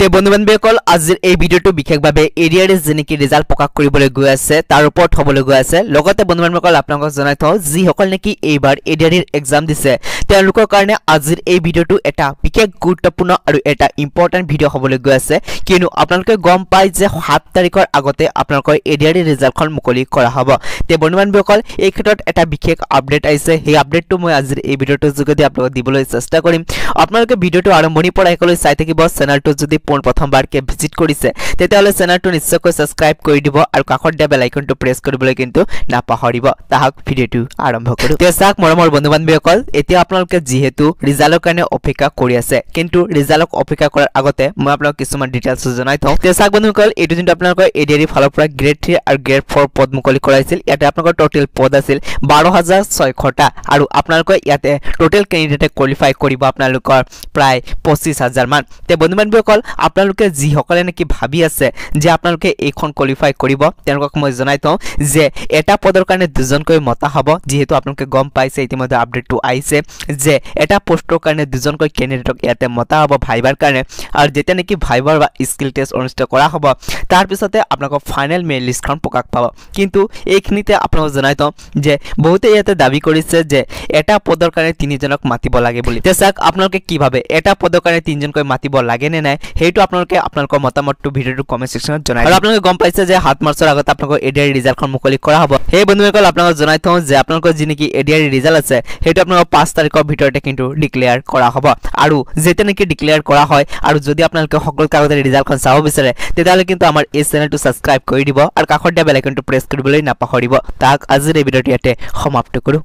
তে বন্ধু-বান্ধৱীসকল আজিৰ এই ভিডিঅ'টো বিশেষভাৱে এৰিয়াৰে যেনেকি ৰিজাল্ট প্ৰকাশ কৰিবলৈ গৈ আছে তাৰ ওপৰত হ'বলৈ গৈ আছে। লগতে বন্ধু-বান্ধৱীসকল আপোনালোকক জনাই থওঁ যিসকল নেকি এইবাৰ এৰিয়াৰ এক্সাম দিছে তেওঁলোকৰ কাৰণে আজিৰ এই ভিডিঅ'টো এটা বিশেষ গুৰুত্বপূৰ্ণ আৰু এটা ইম্পৰ্টেন্ট ভিডিঅ' হ'বলৈ গৈ আছে, কিয়নো আপোনালোকে গম পায় যে 7 তাৰিখৰ আগতে আপোনালোকৰ এৰিয়াৰ ৰিজাল্টখন মুকলি কৰা হ'ব। তে বন্ধু-বান্ধৱীসকল এই ক্ষেত্ৰত এটা বিশেষ আপডেট আহিছে, সেই আপডেটটো মই আজিৰ এই ভিডিঅ'টোৰ যোগেদি আপোনালোকক দিবলৈ চেষ্টা কৰিম। আপোনালোকে ভিডিঅ'টো আৰম্ভণিৰ পৰা শেষলৈ চাই থাকিব। চেনেলটো যদি প্ৰথমবাৰকে ভিজিট কৰিছে তেতিয়াহ'লে চেনেলটো নিশ্চয়কৈ সাবস্ক্ৰাইব কৰি দিব আৰু কাষত দিয়া বেল আইকনটো প্ৰেছ কৰিবলৈ কিন্তু নাপাহৰিব। তাহক ভিডিঅ'টো আৰম্ভ কৰো। তে চাওক মৰমৰ বন্ধু-বান্ধৱীসকল, এতিয়া আপোনালোকে যিহেতু ৰিজাল্টৰ কাৰণে অপেক্ষা কৰি আছে, কিন্তু ৰিজাল্টক অপেক্ষা কৰাৰ আগতে মই আপোনালোকক কিছুমান ডিটেইলছ জনাই থওঁ। তে চাওক বন্ধুসকল, এইটো যোনটো আপোনালোকৰ এডিআৰই ফালৰ পৰা গ্ৰেড 3 আৰু গ্ৰেড 4 পদ মুকলি কৰাইছিল। ইয়াতে আপোনালোকৰ টোটেল পদ আছিল 12,600টা আৰু আপোনালোকৰ ইয়াতে টোটেল কেণ্ডিডেটে কোৱালিফাই কৰিব আপোনালোকৰ প্ৰায় 25,000 মান। তে বন্ধু-বান্ধৱীসকল, আপোনালোকে যিসকলে নেকি ভাবি আছে যে আপোনালোকে এইখন কোৱালিফাই কৰিব তেওঁলোকক মই জনাই থওঁ যে এটা পদৰ কাৰণে দুজনকৈ মতা হ'ব। যিহেতু আপোনালোকে গম পাইছে ইতিমধ্যে আপডেটটো আহিছে যে এটা পোষ্টৰ কাৰণে দুজনকৈ কেণ্ডিডেটক ইয়াতে মতা হ'ব ভাইবাৰ কাৰণে, আৰু যেতিয়া নেকি ভাইবাৰ বা স্কিল টেষ্ট অনুষ্ঠিত কৰা হ'ব তাৰ পিছতে আপোনালোকৰ ফাইনেল মেৰিট লিষ্টখন প্ৰকাশ পাব। কিন্তু এইখিনিতে আপোনালোকক জনাই থওঁ যে বহুতে ইয়াতে দাবী কৰিছে যে এটা পদৰ কাৰণে 3জনক মাতিব লাগে বুলি। তে চাওক আপোনালোকে কি ভাবে, এটা পদৰ কাৰণে 3জনকৈ মাতিব লাগে নে নাই সেইটো আপোনালোকে আপোনালোকৰ মতামতটো ভিডিঅ'টো কমেন্ট সেকশনত জনাই। আৰু আপোনালোকে গম পাইছে যে 7 মাৰ্চৰ আগতে আপোনালোকৰ এডিআৰ ৰিজাল্টখন মুকলি কৰা হ'ব। সেই বন্ধুসকল আপোনালোকক জনাই থওঁ যে আপোনালোকৰ যি নেকি এডিআৰ ৰিজাল্ট আছে সেইটো আপোনালোকৰ 5 তাৰিখৰ ভিতৰতে কিন্তু ডিক্লেয়াৰ কৰা হ'ব। আৰু যেতিয়া নেকি ডিক্লেয়াৰ কৰা হয় আৰু যদি আপোনালোকে সকলো কাগজৰ ৰিজাল্টখন চাব বিচাৰে তেতিয়াহ'লে কিন্তু আমাৰ এই চেনেলটো সাবস্ক্ৰাইব কৰি দিব আৰু কাষত দিয়া বেল আইকনটো প্ৰেছ কৰিবলৈ নাপাহৰিব। তাক আজিৰ এই ভিডিঅ'টো ইয়াতে সমাপ্ত কৰো।